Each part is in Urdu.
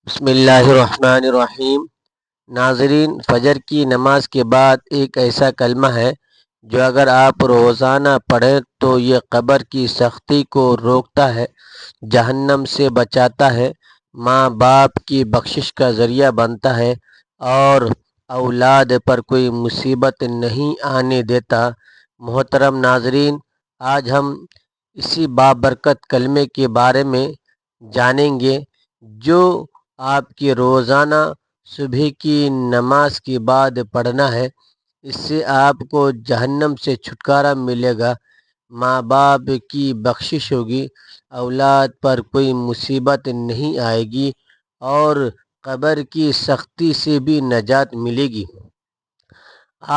بسم اللہ الرحمن الرحیم۔ ناظرین، فجر کی نماز کے بعد ایک ایسا کلمہ ہے جو اگر آپ روزانہ پڑھیں تو یہ قبر کی سختی کو روکتا ہے، جہنم سے بچاتا ہے، ماں باپ کی بخشش کا ذریعہ بنتا ہے اور اولاد پر کوئی مصیبت نہیں آنے دیتا۔ محترم ناظرین، آج ہم اسی بابرکت کلمے کے بارے میں جانیں گے جو آپ کی روزانہ صبح کی نماز کے بعد پڑھنا ہے۔ اس سے آپ کو جہنم سے چھٹکارا ملے گا، ماں باپ کی بخشش ہوگی، اولاد پر کوئی مصیبت نہیں آئے گی اور قبر کی سختی سے بھی نجات ملے گی۔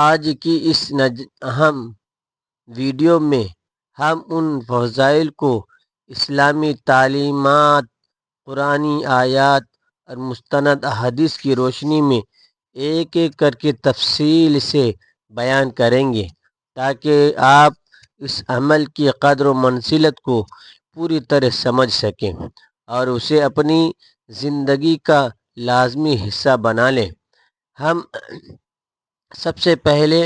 آج کی اس اہم ویڈیو میں ہم ان فضائل کو اسلامی تعلیمات، قرآنی آیات اور مستند احادیث کی روشنی میں ایک ایک کر کے تفصیل سے بیان کریں گے تاکہ آپ اس عمل کی قدر و منزلت کو پوری طرح سمجھ سکیں اور اسے اپنی زندگی کا لازمی حصہ بنا لیں۔ ہم سب سے پہلے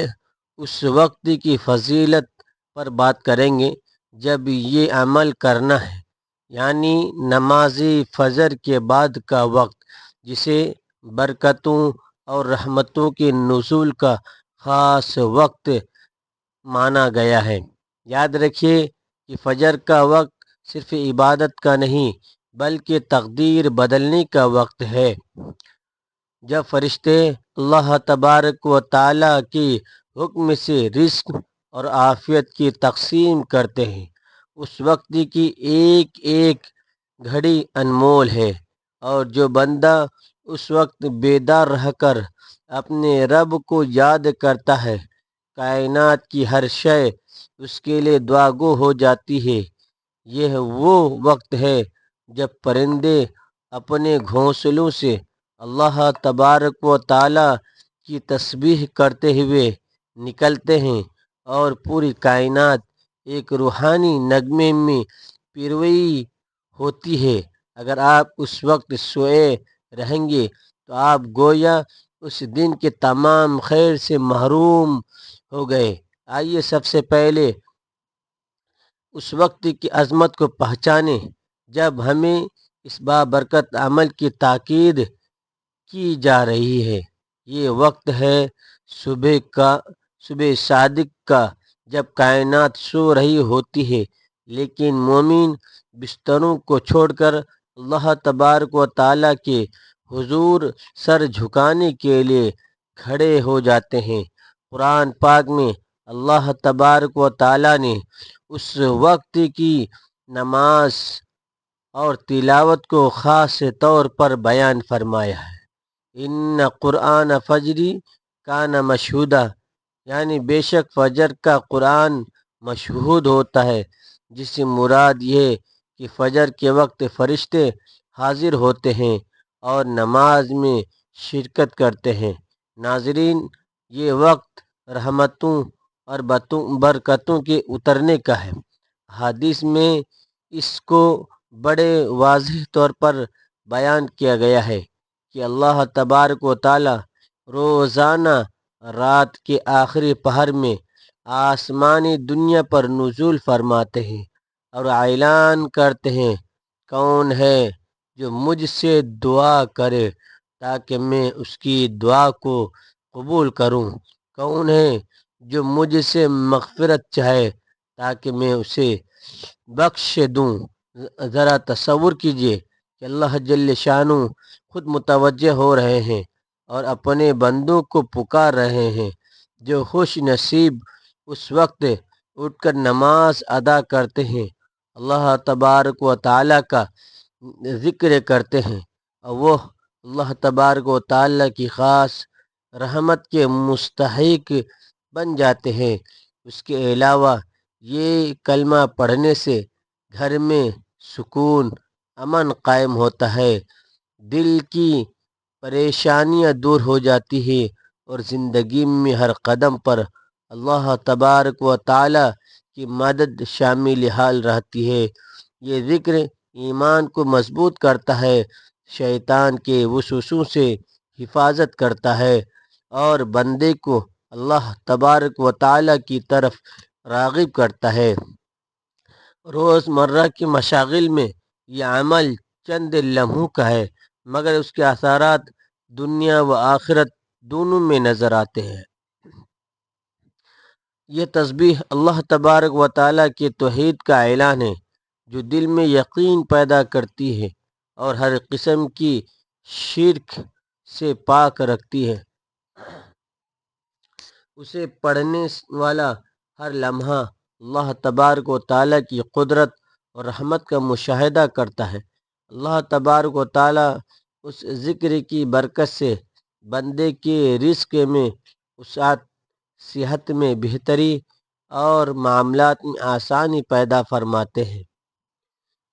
اس وقت کی فضیلت پر بات کریں گے جب یہ عمل کرنا ہے، یعنی نماز فجر کے بعد کا وقت، جسے برکتوں اور رحمتوں کے نزول کا خاص وقت مانا گیا ہے۔ یاد رکھیے کہ فجر کا وقت صرف عبادت کا نہیں بلکہ تقدیر بدلنے کا وقت ہے۔ جب فرشتے اللہ تبارک و تعالیٰ کے حکم سے رزق اور عافیت کی تقسیم کرتے ہیں، اس وقت کی ایک ایک گھڑی انمول ہے، اور جو بندہ اس وقت بیدار رہ کر اپنے رب کو یاد کرتا ہے، کائنات کی ہر شے اس کے لیے دعا گو ہو جاتی ہے۔ یہ وہ وقت ہے جب پرندے اپنے گھونسلوں سے اللہ تبارک و تعالیٰ کی تسبیح کرتے ہوئے نکلتے ہیں اور پوری کائنات ایک روحانی نغمے میں پیروئی ہوتی ہے۔ اگر آپ اس وقت سوئے رہیں گے تو آپ گویا اس دن کے تمام خیر سے محروم ہو گئے۔ آئیے سب سے پہلے اس وقت کی عظمت کو پہچانیں جب ہمیں اس بابرکت عمل کی تاکید کی جا رہی ہے۔ یہ وقت ہے صبح صادق کا، جب کائنات سو رہی ہوتی ہے لیکن مومن بستروں کو چھوڑ کر اللہ تبارک و تعالیٰ کے حضور سر جھکانے کے لیے کھڑے ہو جاتے ہیں۔ قرآن پاک میں اللہ تبارک و تعالیٰ نے اس وقت کی نماز اور تلاوت کو خاص طور پر بیان فرمایا ہے۔ ان قرآن فجری کان مشہودا، یعنی بے شک فجر کا قرآن مشہود ہوتا ہے، جس سے مراد یہ کہ فجر کے وقت فرشتے حاضر ہوتے ہیں اور نماز میں شرکت کرتے ہیں۔ ناظرین، یہ وقت رحمتوں اور برکتوں کے اترنے کا ہے۔ حدیث میں اس کو بڑے واضح طور پر بیان کیا گیا ہے کہ اللہ تبارک و تعالیٰ روزانہ رات کے آخری پہر میں آسمانی دنیا پر نزول فرماتے ہیں اور اعلان کرتے ہیں، کون ہے جو مجھ سے دعا کرے تاکہ میں اس کی دعا کو قبول کروں، کون ہے جو مجھ سے مغفرت چاہے تاکہ میں اسے بخش دوں۔ ذرا تصور کیجئے کہ اللہ جل شانہ خود متوجہ ہو رہے ہیں اور اپنے بندوں کو پکار رہے ہیں۔ جو خوش نصیب اس وقت اٹھ کر نماز ادا کرتے ہیں، اللہ تبارک و تعالیٰ کا ذکر کرتے ہیں، اور وہ اللہ تبارک و تعالیٰ کی خاص رحمت کے مستحق بن جاتے ہیں۔ اس کے علاوہ یہ کلمہ پڑھنے سے گھر میں سکون، امن قائم ہوتا ہے، دل کی پریشانیاں دور ہو جاتی ہیں اور زندگی میں ہر قدم پر اللہ تبارک و تعالیٰ کی مدد شامل حال رہتی ہے۔ یہ ذکر ایمان کو مضبوط کرتا ہے، شیطان کے وسوسوں سے حفاظت کرتا ہے اور بندے کو اللہ تبارک و تعالی کی طرف راغب کرتا ہے۔ روز مرہ کی مشاغل میں یہ عمل چند لمحوں کا ہے، مگر اس کے اثرات دنیا و آخرت دونوں میں نظر آتے ہیں۔ یہ تسبیح اللہ تبارک و تعالیٰ کے توحید کا اعلان ہے، جو دل میں یقین پیدا کرتی ہے اور ہر قسم کی شرک سے پاک رکھتی ہے۔ اسے پڑھنے والا ہر لمحہ اللہ تبارک و تعالیٰ کی قدرت اور رحمت کا مشاہدہ کرتا ہے۔ اللہ تبارک و تعالیٰ اس ذکر کی برکت سے بندے کے رزق میں وسعت، صحت میں بہتری اور معاملات میں آسانی پیدا فرماتے ہیں۔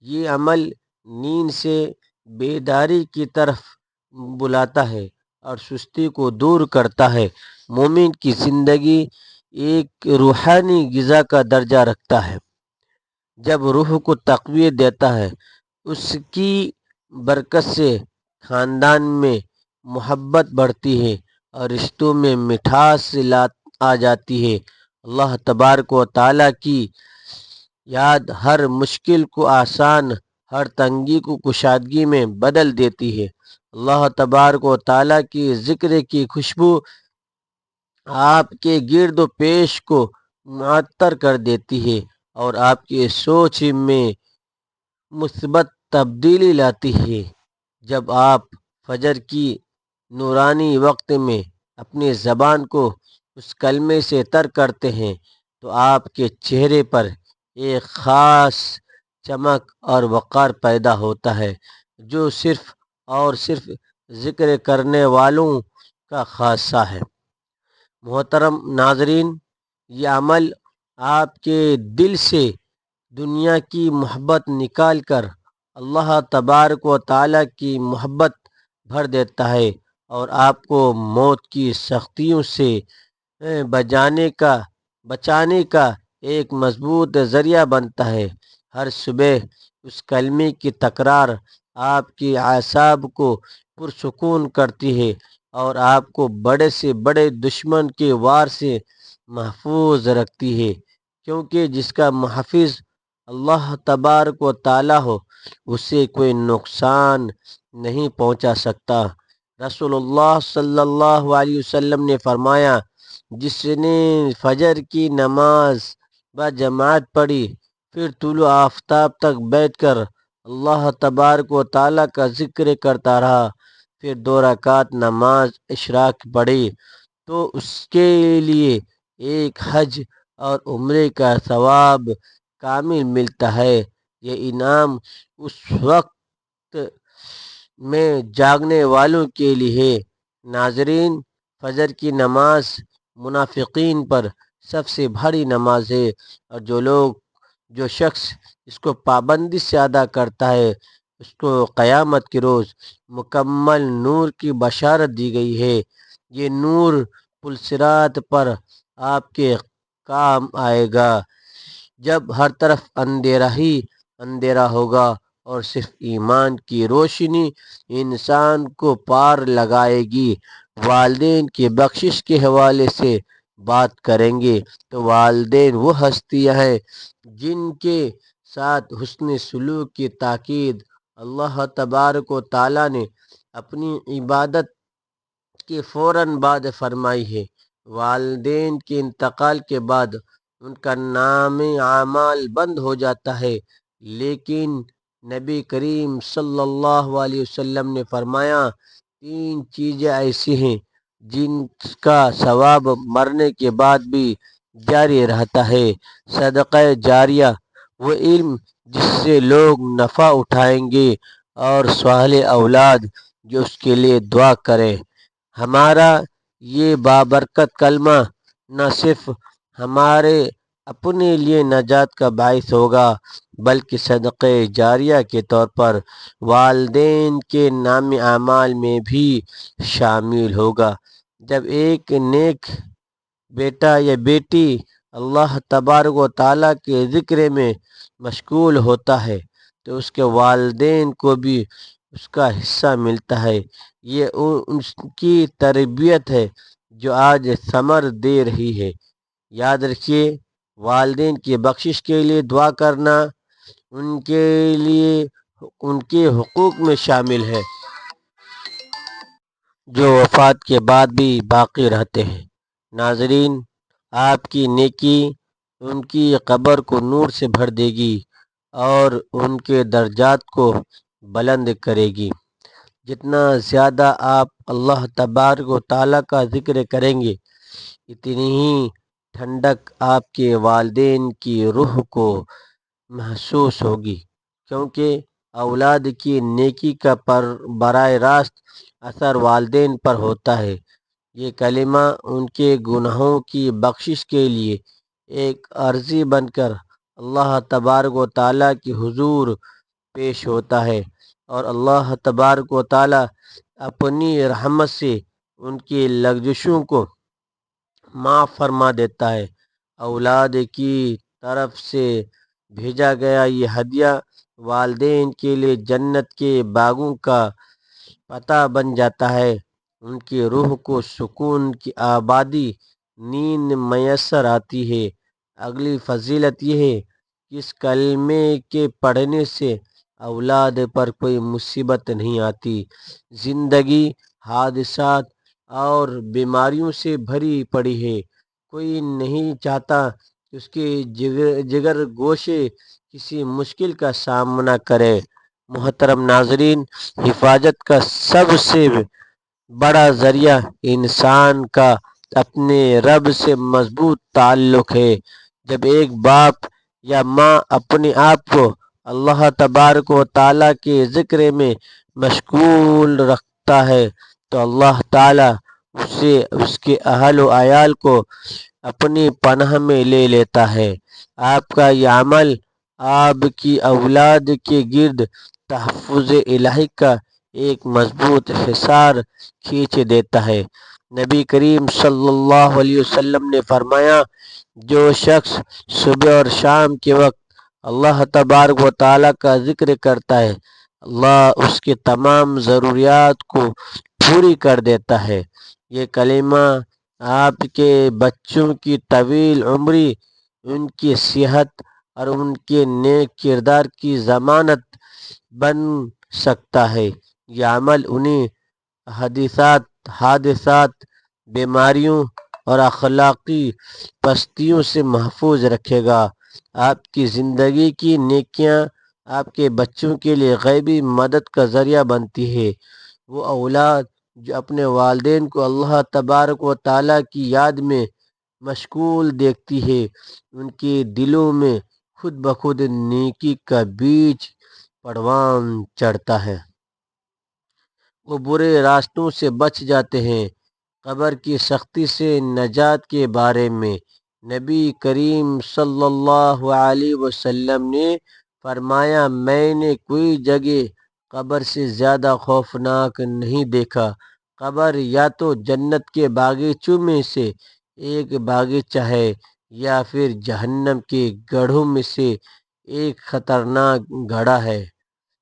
یہ عمل نیند سے بیداری کی طرف بلاتا ہے اور سستی کو دور کرتا ہے۔ مومن کی زندگی ایک روحانی غذا کا درجہ رکھتا ہے۔ جب روح کو تقویت دیتا ہے، اس کی برکت سے خاندان میں محبت بڑھتی ہے اور رشتوں میں مٹھاس آ جاتی ہے۔ اللہ تبارک و تعالیٰ کی یاد ہر مشکل کو آسان، ہر تنگی کو کشادگی میں بدل دیتی ہے۔ اللہ تبارک و تعالیٰ کی ذکر کی خوشبو آپ کے گرد و پیش کو معطر کر دیتی ہے اور آپ کی سوچ میں مثبت تبدیلی لاتی ہے۔ جب آپ فجر کی نورانی وقت میں اپنی زبان کو اس کلمے سے تر کرتے ہیں تو آپ کے چہرے پر ایک خاص چمک اور وقار پیدا ہوتا ہے، جو صرف اور صرف ذکر کرنے والوں کا خاصہ ہے۔ محترم ناظرین، یہ عمل آپ کے دل سے دنیا کی محبت نکال کر اللہ تبارک و تعالیٰ کی محبت بھر دیتا ہے اور آپ کو موت کی سختیوں سے بچانے کا ایک مضبوط ذریعہ بنتا ہے۔ ہر صبح اس کلمے کی تکرار آپ کی اعصاب کو پرسکون کرتی ہے اور آپ کو بڑے سے بڑے دشمن کے وار سے محفوظ رکھتی ہے، کیونکہ جس کا محافظ اللہ تبارک و تعالیٰ ہو اسے کوئی نقصان نہیں پہنچا سکتا۔ رسول اللہ صلی اللہ علیہ وسلم نے فرمایا، جس نے فجر کی نماز بجماعت پڑھی، پھر طلوع آفتاب تک بیٹھ کر اللہ تبارک و تعالیٰ کا ذکر کرتا رہا، پھر 2 رکعت نماز اشراق پڑھی، تو اس کے لیے ایک حج اور عمرے کا ثواب کامل ملتا ہے۔ یہ انعام اس وقت میں جاگنے والوں کے لیے ہے۔ ناظرین، فجر کی نماز منافقین پر سب سے بھاری نماز ہے، اور جو شخص اس کو پابندی سے ادا کرتا ہے اس کو قیامت کے روز مکمل نور کی بشارت دی گئی ہے۔ یہ نور پل صراط پر آپ کے کام آئے گا جب ہر طرف اندھیرا ہی اندھیرا ہوگا اور صرف ایمان کی روشنی انسان کو پار لگائے گی۔ والدین کی بخشش کے حوالے سے بات کریں گے تو والدین وہ ہستیاں ہیں جن کے ساتھ حسن سلوک کی تاکید اللہ تبارک و تعالیٰ نے اپنی عبادت کے فوراً بعد فرمائی ہے۔ والدین کے انتقال کے بعد ان کا نام اعمال بند ہو جاتا ہے، لیکن نبی کریم صلی اللہ علیہ وسلم نے فرمایا، 3 چیزیں ایسی ہیں جن کا ثواب مرنے کے بعد بھی جاری رہتا ہے: صدقہ جاریہ، وہ علم جس سے لوگ نفع اٹھائیں گے، اور صالح اولاد جو اس کے لیے دعا کرے۔ ہمارا یہ بابرکت کلمہ نہ صرف ہمارے اپنے لیے نجات کا باعث ہوگا بلکہ صدقہ جاریہ کے طور پر والدین کے نام اعمال میں بھی شامل ہوگا۔ جب ایک نیک بیٹا یا بیٹی اللہ تبارک و تعالیٰ کے ذکر میں مشغول ہوتا ہے تو اس کے والدین کو بھی اس کا حصہ ملتا ہے۔ یہ اس کی تربیت ہے جو آج ثمر دے رہی ہے۔ یاد رکھیے، والدین کی بخشش کے لیے دعا کرنا ان کے لیے ان کے حقوق میں شامل ہے جو وفات کے بعد بھی باقی رہتے ہیں۔ ناظرین، آپ کی نیکی ان کی قبر کو نور سے بھر دے گی اور ان کے درجات کو بلند کرے گی۔ جتنا زیادہ آپ اللہ تبارک و تعالیٰ کا ذکر کریں گے، اتنی ہی ٹھنڈک آپ کے والدین کی روح کو محسوس ہوگی، کیونکہ اولاد کی نیکی کا براہ راست اثر والدین پر ہوتا ہے۔ یہ کلمہ ان کے گناہوں کی بخشش کے لیے ایک عرضی بن کر اللہ تبارک و تعالیٰ کی حضور پیش ہوتا ہے، اور اللہ تبارک و تعالیٰ اپنی رحمت سے ان کی لغزشوں کو معاف فرما دیتا ہے۔ اولاد کی طرف سے بھیجا گیا یہ ہدیہ والدین کے لیے جنت کے باغوں کا پتہ بن جاتا ہے۔ ان کی روح کو سکون کی آبادی نیند میسر آتی ہے۔ اگلی فضیلت یہ ہے کہ اس کلمے کے پڑھنے سے اولاد پر کوئی مصیبت نہیں آتی۔ زندگی حادثات اور بیماریوں سے بھری پڑی ہے۔ کوئی نہیں چاہتا کہ اس کے جگر گوشے کسی مشکل کا سامنا کرے۔ محترم ناظرین، حفاظت کا سب سے بڑا ذریعہ انسان کا اپنے رب سے مضبوط تعلق ہے۔ جب ایک باپ یا ماں اپنے آپ کو اللہ تبارک و تعالیٰ کے ذکر میں مشغول رکھتا ہے تو اللہ تعالیٰ اسے اس کے اہل و عیال کو اپنی پناہ میں لے لیتا ہے۔ آپ کا یہ عمل آپ کی اولاد کے گرد تحفظ الہی کا ایک مضبوط حصار کھینچ دیتا ہے۔ نبی کریم صلی اللہ علیہ وسلم نے فرمایا، جو شخص صبح اور شام کے وقت اللہ تبارک و تعالیٰ کا ذکر کرتا ہے، اللہ اس کے تمام ضروریات کو پوری کر دیتا ہے۔ یہ کلمہ آپ کے بچوں کی طویل عمری، ان کی صحت اور ان کے نیک کردار کی ضمانت بن سکتا ہے۔ یہ عمل انہیں حادثات، بیماریوں اور اخلاقی پستیوں سے محفوظ رکھے گا۔ آپ کی زندگی کی نیکیاں آپ کے بچوں کے لیے غیبی مدد کا ذریعہ بنتی ہے۔ وہ اولاد جو اپنے والدین کو اللہ تبارک و تعالیٰ کی یاد میں مشغول دیکھتی ہے، ان کے دلوں میں خود بخود نیکی کا بیج پروان چڑھتا ہے۔ وہ برے راستوں سے بچ جاتے ہیں۔ قبر کی سختی سے نجات کے بارے میں نبی کریم صلی اللہ علیہ وسلم نے فرمایا، میں نے کوئی جگہ قبر سے زیادہ خوفناک نہیں دیکھا۔ قبر یا تو جنت کے باغیچوں میں سے ایک باغیچہ ہے یا پھر جہنم کے گڑھوں میں سے ایک خطرناک گڑھا ہے۔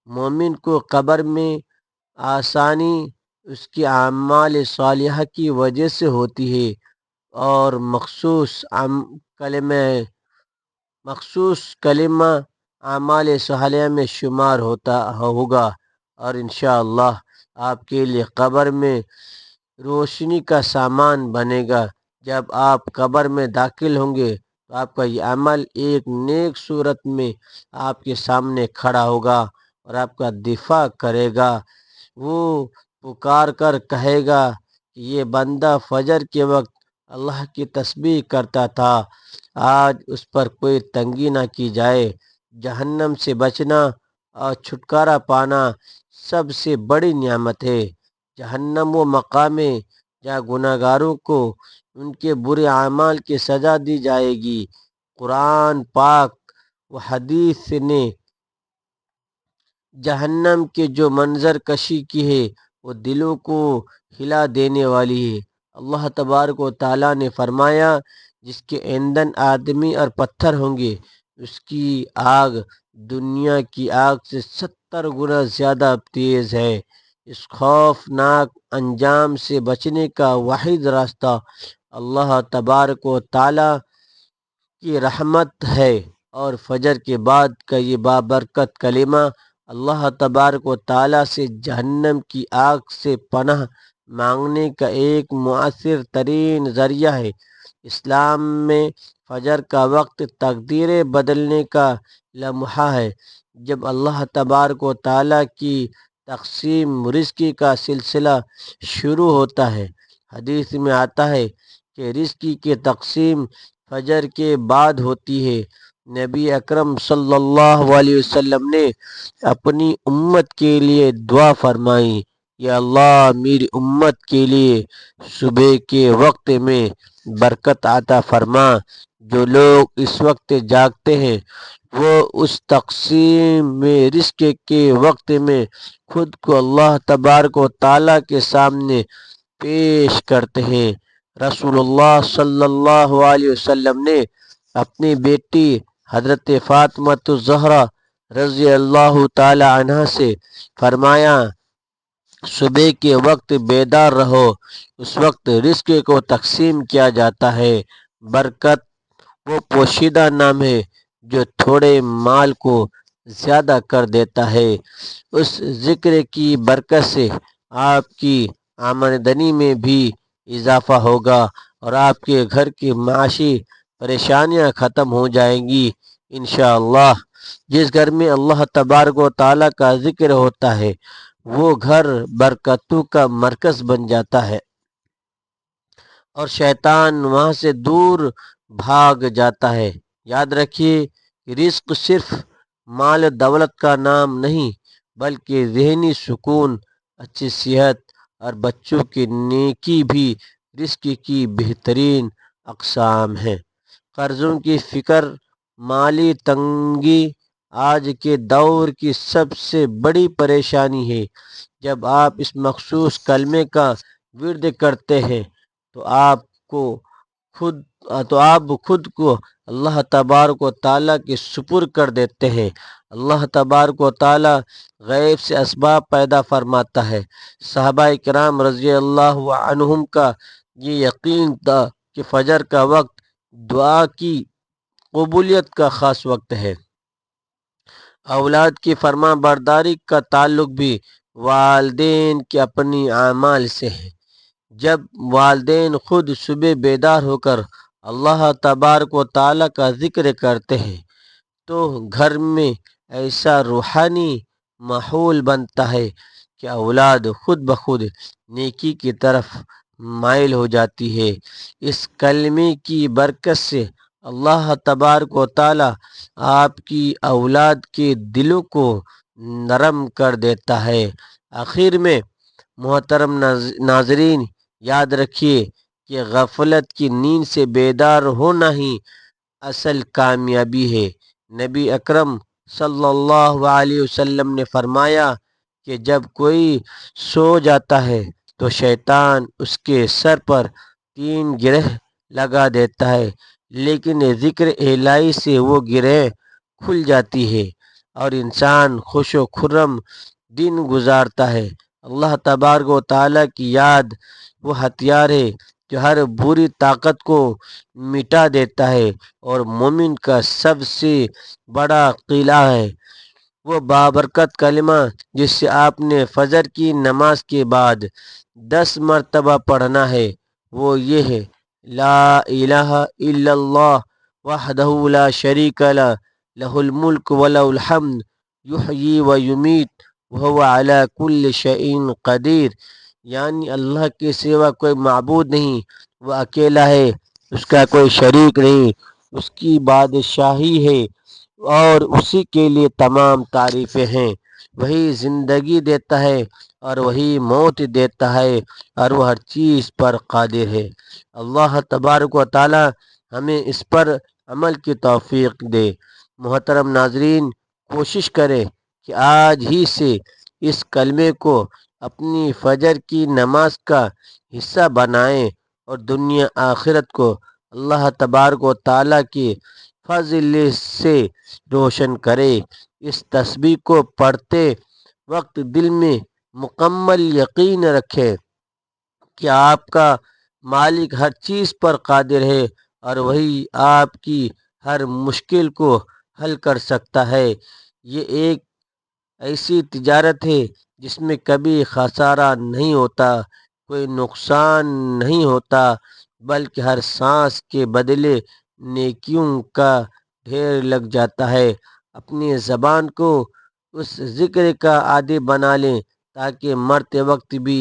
مومن کو قبر میں آسانی اس کے اعمال صالحہ کی وجہ سے ہوتی ہے اور مخصوص کلمہ اعمال صالحہ میں شمار ہوگا، اور انشاءاللہ آپ کے لیے قبر میں روشنی کا سامان بنے گا۔ جب آپ قبر میں داخل ہوں گے تو آپ کا یہ عمل ایک نیک صورت میں آپ کے سامنے کھڑا ہوگا اور آپ کا دفاع کرے گا۔ وہ پکار کر کہے گا کہ یہ بندہ فجر کے وقت اللہ کی تسبیح کرتا تھا، آج اس پر کوئی تنگی نہ کی جائے۔ جہنم سے بچنا اور چھٹکارا پانا سب سے بڑی نعمت ہے۔ جہنم وہ مقام ہے جہاں گناہگاروں کو ان کے برے اعمال کی سزا دی جائے گی۔ قرآن پاک و حدیث نے جہنم کے جو منظر کشی کی ہے وہ دلوں کو ہلا دینے والی ہے۔ اللہ تبارک و تعالیٰ نے فرمایا، جس کے ایندھن آدمی اور پتھر ہوں گے، اس کی آگ دنیا کی آگ سے 70 گنا زیادہ تیز ہے۔ اس خوفناک انجام سے بچنے کا واحد راستہ اللہ تبارک و تعالی کی رحمت ہے، اور فجر کے بعد کا یہ بابرکت کلمہ اللہ تبارک و تعالی سے جہنم کی آگ سے پناہ مانگنے کا ایک مؤثر ترین ذریعہ ہے۔ اسلام میں فجر کا وقت تقدیریں بدلنے کا لمحہ ہے۔ جب اللہ تبارک و تعالی کی تقسیم رزق کا سلسلہ شروع ہوتا ہے، حدیث میں آتا ہے کہ رزق کی تقسیم فجر کے بعد ہوتی ہے۔ نبی اکرم صلی اللہ علیہ وسلم نے اپنی امت کے لیے دعا فرمائی، یا اللہ میری امت کے لیے صبح کے وقت میں برکت عطا فرما۔ جو لوگ اس وقت جاگتے ہیں وہ اس تقسیم میں رزق کے وقت میں خود کو اللہ تبارک و تعالی کے سامنے پیش کرتے ہیں۔ رسول اللہ صلی اللہ علیہ وسلم نے اپنی بیٹی حضرت فاطمہ الزہرا رضی اللہ تعالی عنہا سے فرمایا، صبح کے وقت بیدار رہو، اس وقت رزق کو تقسیم کیا جاتا ہے۔ برکت وہ پوشیدہ نام ہے جو تھوڑے مال کو زیادہ کر دیتا ہے۔ اس ذکر کی برکت سے آپ کی آمدنی میں بھی اضافہ ہوگا اور آپ کے گھر کی معاشی پریشانیاں ختم ہو جائیں گی انشاءاللہ۔ جس گھر میں اللہ تبارک و تعالیٰ کا ذکر ہوتا ہے وہ گھر برکتوں کا مرکز بن جاتا ہے اور شیطان وہاں سے دور بھاگ جاتا ہے۔ یاد رکھیے کہ رزق صرف مال دولت کا نام نہیں بلکہ ذہنی سکون، اچھی صحت اور بچوں کی نیکی بھی رزق کی بہترین اقسام ہیں۔ قرضوں کی فکر، مالی تنگی آج کے دور کی سب سے بڑی پریشانی ہے۔ جب آپ اس مخصوص کلمے کا ورد کرتے ہیں تو آپ خود کو اللہ تبارک و تعالیٰ کے سپرد کر دیتے ہیں۔ اللہ تبارک و تعالیٰ غیب سے اسباب پیدا فرماتا ہے۔ صحابہ کرام رضی اللہ عنہم کا یہ یقین تھا کہ فجر کا وقت دعا کی قبولیت کا خاص وقت ہے۔ اولاد کی فرما برداری کا تعلق بھی والدین کے اپنی اعمال سے ہے۔ جب والدین خود صبح بیدار ہو کر اللہ تبارک و تعالیٰ کا ذکر کرتے ہیں تو گھر میں ایسا روحانی ماحول بنتا ہے کہ اولاد خود بخود نیکی کی طرف مائل ہو جاتی ہے۔ اس کلمے کی برکت سے اللہ تبارک و تعالیٰ آپ کی اولاد کے دلوں کو نرم کر دیتا ہے۔ آخر میں محترم ناظرین، یاد رکھیے کہ غفلت کی نیند سے بیدار ہونا ہی اصل کامیابی ہے۔ نبی اکرم صلی اللہ علیہ وسلم نے فرمایا کہ جب کوئی سو جاتا ہے تو شیطان اس کے سر پر 3 گرہ لگا دیتا ہے، لیکن ذکر الہی سے وہ گرہ کھل جاتی ہے اور انسان خوش و خرم دن گزارتا ہے۔ اللہ تبارک و تعالیٰ کی یاد وہ ہتھیار ہے جو ہر بری طاقت کو مٹا دیتا ہے اور مومن کا سب سے بڑا قلعہ ہے۔ وہ بابرکت کلمہ جس سے آپ نے فجر کی نماز کے بعد 10 مرتبہ پڑھنا ہے وہ یہ ہے، لا الہ الا اللہ وحدہ لا شریک لہ لہ الملک ولہ الحمد یحیی و یمیت وہو علی کل شیء قدیر، یعنی اللہ کے سوا کوئی معبود نہیں، وہ اکیلا ہے، اس کا کوئی شریک نہیں، اس کی بادشاہی ہے اور اسی کے لیے تمام تعریفیں ہیں۔ وہی زندگی دیتا ہے اور وہی موت دیتا ہے اور وہ ہر چیز پر قادر ہے۔ اللہ تبارک و تعالی ہمیں اس پر عمل کی توفیق دے۔ محترم ناظرین، کوشش کریں کہ آج ہی سے اس کلمے کو اپنی فجر کی نماز کا حصہ بنائیں اور دنیا آخرت کو اللہ تبارک و تعالیٰ کے فضل سے روشن کرے۔ اس تسبیح کو پڑھتے وقت دل میں مکمل یقین رکھیں کہ آپ کا مالک ہر چیز پر قادر ہے اور وہی آپ کی ہر مشکل کو حل کر سکتا ہے۔ یہ ایک ایسی تجارت ہے جس میں کبھی خسارہ نہیں ہوتا، کوئی نقصان نہیں ہوتا، بلکہ ہر سانس کے بدلے نیکیوں کا ڈھیر لگ جاتا ہے۔ اپنی زبان کو اس ذکر کا عادی بنا لیں تاکہ مرتے وقت بھی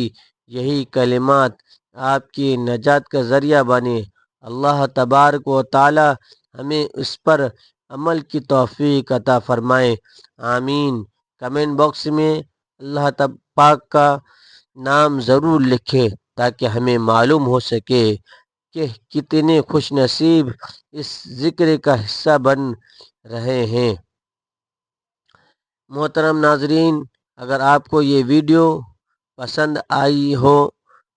یہی کلمات آپ کی نجات کا ذریعہ بنے۔ اللہ تبارک و تعالی ہمیں اس پر عمل کی توفیق عطا فرمائے، آمین۔ کمنٹ باکس میں اللہ پاک کا نام ضرور لکھے تاکہ ہمیں معلوم ہو سکے کہ کتنے خوش نصیب اس ذکر کا حصہ بن رہے ہیں۔ محترم ناظرین، اگر آپ کو یہ ویڈیو پسند آئی ہو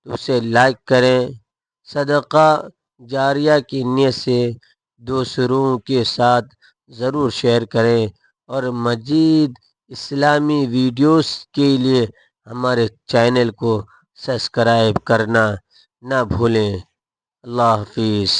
تو اسے لائک کریں، صدقہ جاریہ کی نیت سے دوسروں کے ساتھ ضرور شیئر کریں اور مزید اسلامی ویڈیوز کے لیے ہمارے چینل کو سبسکرائب کرنا نہ بھولیں۔ اللہ حافظ۔